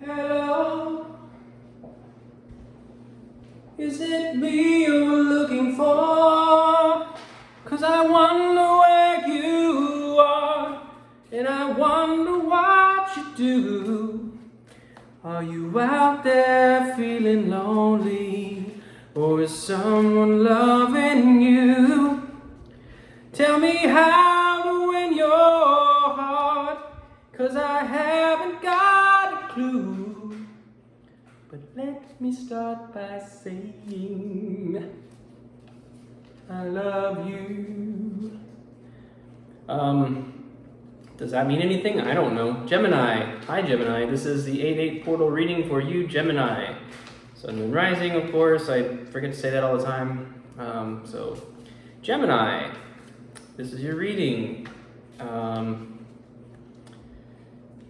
Hello, is it me you're looking for? 'Cause I wonder where you are, and I wonder what you do. Are you out there feeling lonely, or is someone loving you? Tell me how to win your heart, 'cause I haven't got a clue. But let me start by saying I love you. Does that mean anything? I don't know. Gemini. Hi, Gemini. This is the 8/8 portal reading for you, Gemini. Sun, Moon, Rising, of course. I forget to say that all the time. So, Gemini, this is your reading.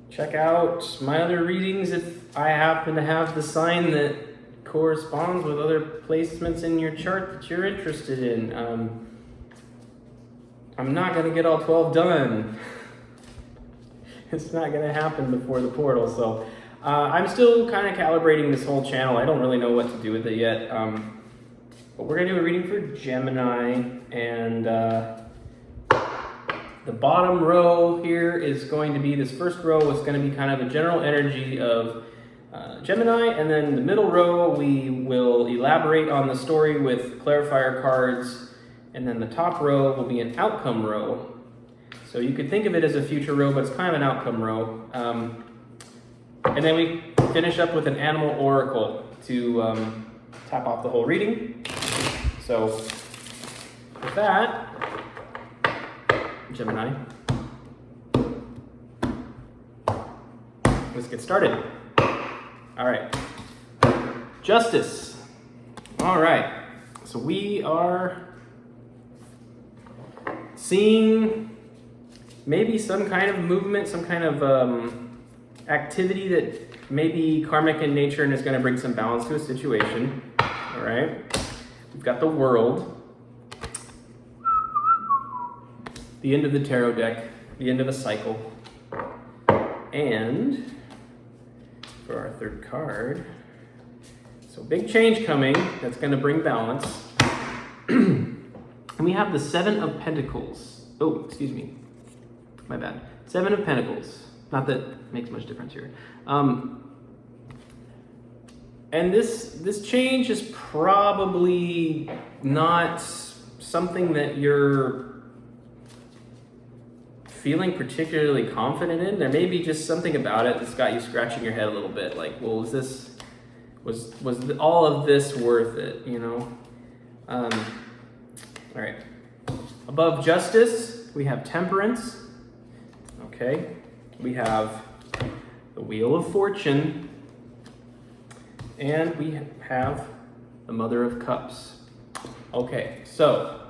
Check out my other readings if I happen to have the sign that corresponds with other placements in your chart that you're interested in. I'm not going to get all 12 done. It's not going to happen before the portal, so I'm still kind of calibrating this whole channel. I don't really know what to do with it yet, but we're going to do a reading for Gemini, and the bottom row here is going to be, this first row is going to be kind of a general energy of Gemini, and then the middle row we will elaborate on the story with clarifier cards, and then the top row will be an outcome row. So you could think of it as a future row, but it's kind of an outcome row. And then we finish up with an animal oracle to top off the whole reading. So with that, Gemini, let's get started. All right, justice. All right, so we are seeing maybe some kind of movement, some kind of activity that may be karmic in nature and is going to bring some balance to a situation. All right, we've got the World, the end of the tarot deck, the end of a cycle, and for our third card, so big change coming that's going to bring balance. And we have the Seven of Pentacles. Oh, excuse me, my bad. Seven of Pentacles. Not that it makes much difference here. And this change is probably not something that you're feeling particularly confident in. There may be just something about it that's got you scratching your head a little bit, like, well, was all of this worth it, you know? All right. Above justice, we have temperance. Okay. We have the Wheel of Fortune, and we have the Mother of Cups. Okay, so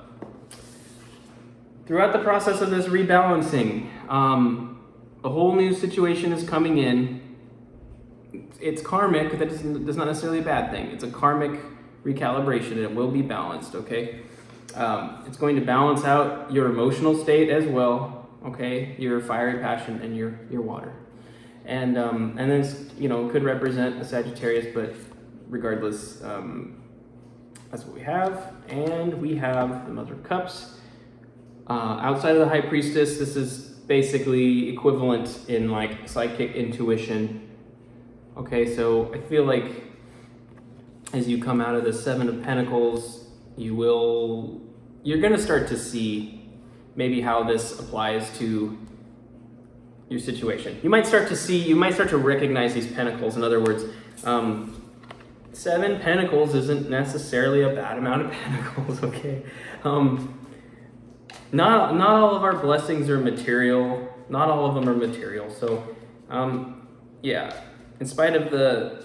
throughout the process of this rebalancing, a whole new situation is coming in. It's karmic. That's not necessarily a bad thing. It's a karmic recalibration, and it will be balanced, okay? It's going to balance out your emotional state as well. Okay, your fiery passion and your water, and then could represent a Sagittarius, but regardless, that's what we have. And we have the Mother of Cups. Outside of the High Priestess, this is basically equivalent in like psychic intuition. Okay, so I feel like as you come out of the Seven of Pentacles, you're gonna start to see maybe how this applies to your situation. You might start to recognize these pentacles. In other words, 7 pentacles isn't necessarily a bad amount of pentacles, okay? Not all of our blessings are material. Not all of them are material. So, yeah, in spite of the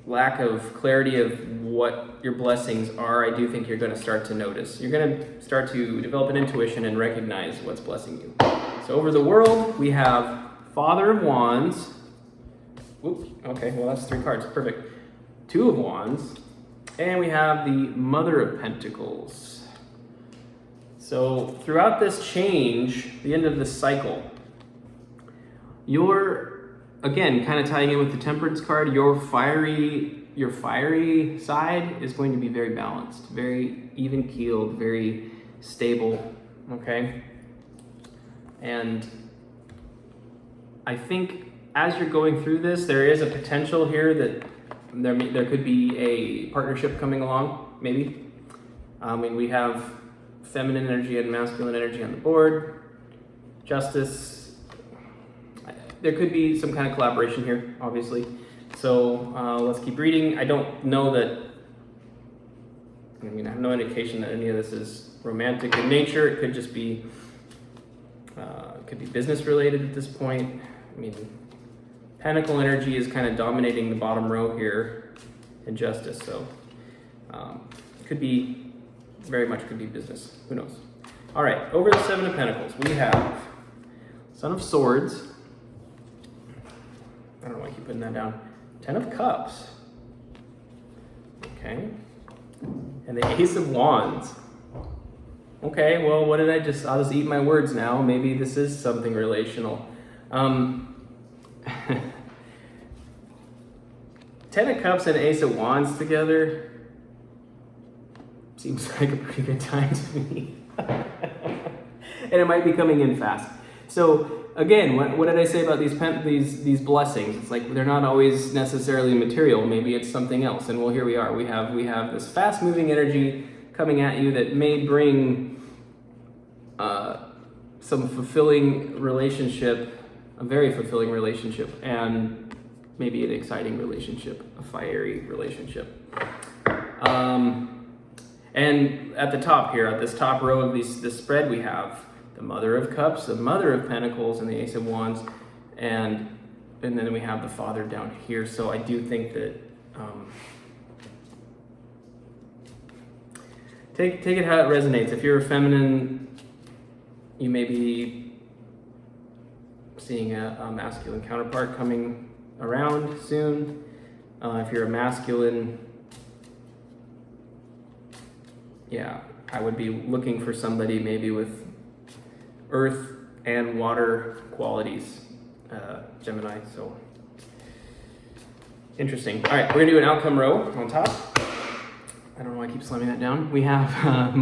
lack of clarity of what your blessings are, I do think you're going to start to notice. You're going to start to develop an intuition and recognize what's blessing you. So over the World, we have Father of Wands. Oops, okay, well that's 3 cards, perfect. 2 of Wands, and we have the Mother of Pentacles. So throughout this change, the end of this cycle, your again, kind of tying in with the Temperance card, your fiery side is going to be very balanced, very even-keeled, very stable, okay? And I think as you're going through this, there is a potential here that there could be a partnership coming along, maybe. I mean, we have feminine energy and masculine energy on the board, justice. There could be some kind of collaboration here, obviously. So let's keep reading. I don't know that, I mean, I have no indication that any of this is romantic in nature. It could just be, could be business related at this point. I mean, Pentacle energy is kind of dominating the bottom row here in justice. So could be, very much could be business. Who knows? All right, over the Seven of Pentacles, we have Son of Swords. I don't know why I keep putting that down. Ten of Cups. Okay. And the Ace of Wands. Okay, well, what did I'll just eat my words now. Maybe this is something relational. Ten of Cups and Ace of Wands together seems like a pretty good time to me. And it might be coming in fast. So again, what did I say about these blessings? It's like they're not always necessarily material. Maybe it's something else. And well, here we are. We have this fast-moving energy coming at you that may bring some fulfilling relationship, a very fulfilling relationship, and maybe an exciting relationship, a fiery relationship. And at the top here, at this top row of this spread, we have the Mother of Cups, the Mother of Pentacles, and the Ace of Wands, and then we have the Father down here. So I do think that take it how it resonates. If you're a feminine, you may be seeing a masculine counterpart coming around soon. If you're a masculine, yeah, I would be looking for somebody maybe with earth and water qualities, Gemini, so interesting. All right, we're gonna do an outcome row on top. I don't know why I keep slamming that down. We have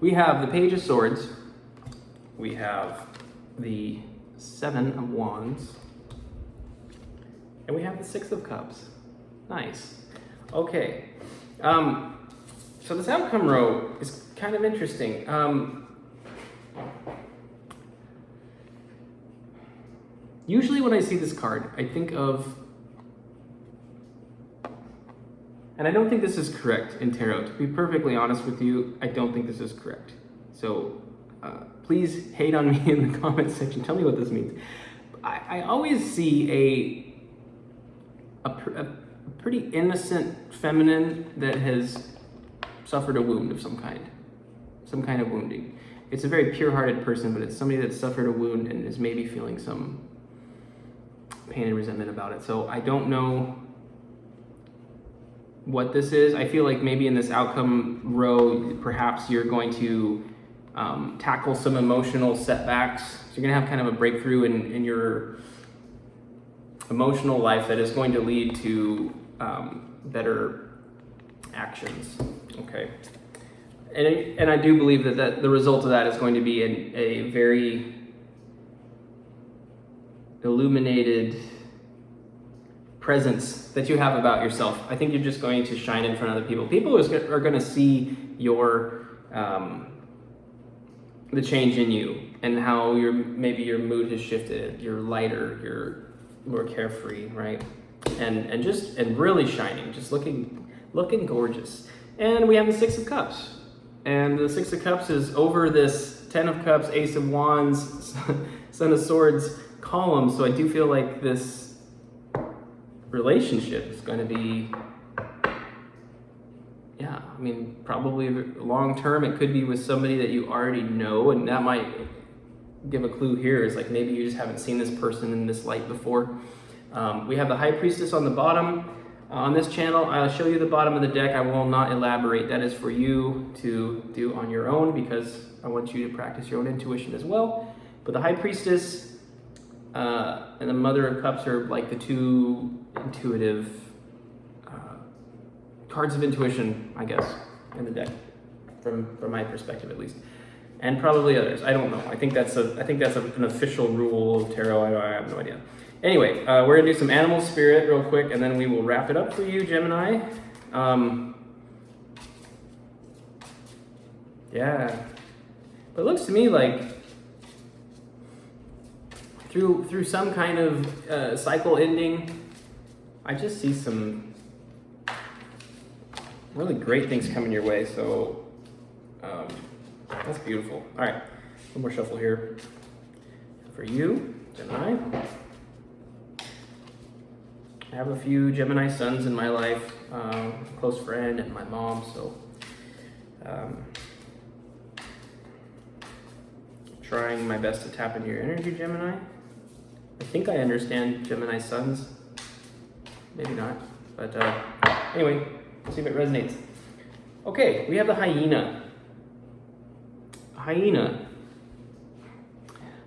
we have the Page of Swords, we have the Seven of Wands, and we have the Six of Cups. Nice. Okay. So this outcome row is kind of interesting. Usually when I see this card, I think of, and I don't think this is correct in tarot. To be perfectly honest with you, I don't think this is correct. So please hate on me in the comment section. Tell me what this means. I always see a pretty innocent feminine that has suffered a wound of some kind of wounding. It's a very pure-hearted person, but it's somebody that suffered a wound and is maybe feeling some pain and resentment about it. So I don't know what this is. I feel like maybe in this outcome row, perhaps you're going to tackle some emotional setbacks. So you're gonna have kind of a breakthrough in your emotional life that is going to lead to better actions. Okay. And I do believe that the result of that is going to be a very illuminated presence that you have about yourself. I think you're just going to shine in front of other people. People are going to see your the change in you and how maybe your mood has shifted. You're lighter. You're more carefree, right? And really shining, just looking gorgeous. And we have the Six of Cups. And the Six of Cups is over this Ten of Cups, Ace of Wands, Son of Swords column. So I do feel like this relationship is going to be, yeah, I mean, probably long term. It could be with somebody that you already know, and that might give a clue here. Is like maybe you just haven't seen this person in this light before. We have the High Priestess on the bottom. On this channel, I'll show you the bottom of the deck. I will not elaborate. That is for you to do on your own because I want you to practice your own intuition as well. But the High Priestess and the Mother of Cups are like the two intuitive cards of intuition, I guess, in the deck, from my perspective at least, and probably others. I don't know. I think that's an official rule of tarot. I have no idea. Anyway, we're gonna do some animal spirit real quick, and then we will wrap it up for you, Gemini. Yeah, but it looks to me like through some kind of cycle ending, I just see some really great things coming your way. So that's beautiful. All right, one more shuffle here for you, Gemini. I have a few Gemini sons in my life, a close friend and my mom, so trying my best to tap into your energy, Gemini. I think I understand Gemini sons, maybe not, but anyway, see if it resonates. Okay, we have the hyena. Hyena.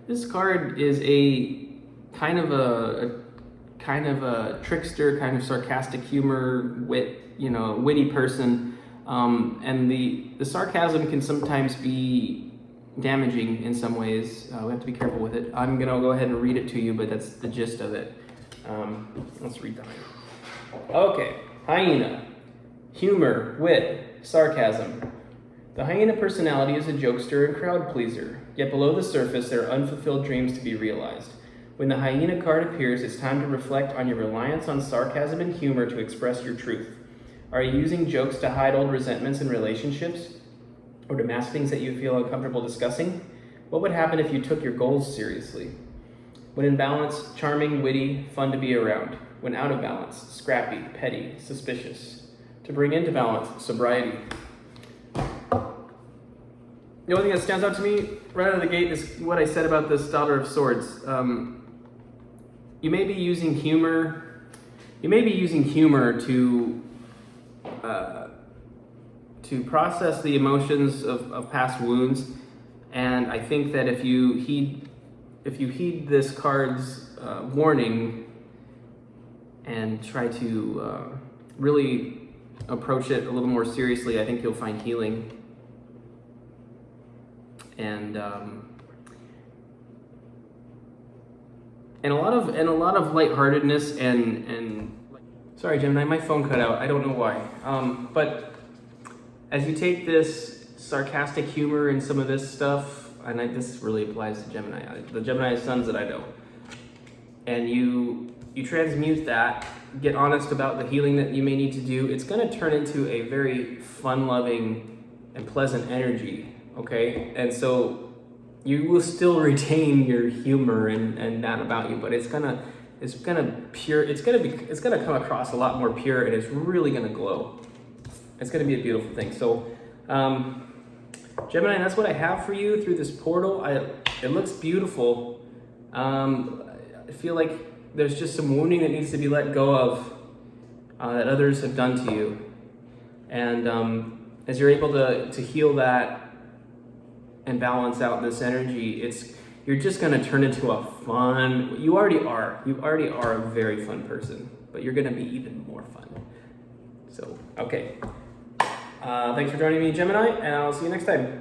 This card is a kind of a trickster, kind of sarcastic humor, witty person, and the sarcasm can sometimes be damaging in some ways. We have to be careful with it. I'm gonna go ahead and read it to you, but that's the gist of it. Let's read the hyena. Okay, hyena. Humor, wit, sarcasm. The hyena personality is a jokester and crowd pleaser, yet below the surface there are unfulfilled dreams to be realized. When the hyena card appears, it's time to reflect on your reliance on sarcasm and humor to express your truth. Are you using jokes to hide old resentments in relationships, or to mask things that you feel uncomfortable discussing? What would happen if you took your goals seriously? When in balance, charming, witty, fun to be around. When out of balance, scrappy, petty, suspicious. To bring into balance, sobriety. The only thing that stands out to me right out of the gate is what I said about this Daughter of Swords. You may be using humor. You may be using humor to process the emotions of past wounds, and I think that if you heed this card's warning and try to really approach it a little more seriously, I think you'll find healing and a lot of lightheartedness and sorry, Gemini, my phone cut out. I don't know why. But as you take this sarcastic humor and some of this stuff, and this really applies to Gemini, the Gemini sons that I know, and you transmute that, get honest about the healing that you may need to do, it's going to turn into a very fun-loving and pleasant energy, okay? And so you will still retain your humor and that about you, but it's gonna come across a lot more pure, and it's really gonna glow. It's gonna be a beautiful thing. So, Gemini, that's what I have for you through this portal. It looks beautiful. I feel like there's just some wounding that needs to be let go of that others have done to you, and as you're able to heal that and balance out this energy, you're just gonna turn into a fun, you already are a very fun person, but you're gonna be even more fun. So, okay. Thanks for joining me, Gemini, and I'll see you next time.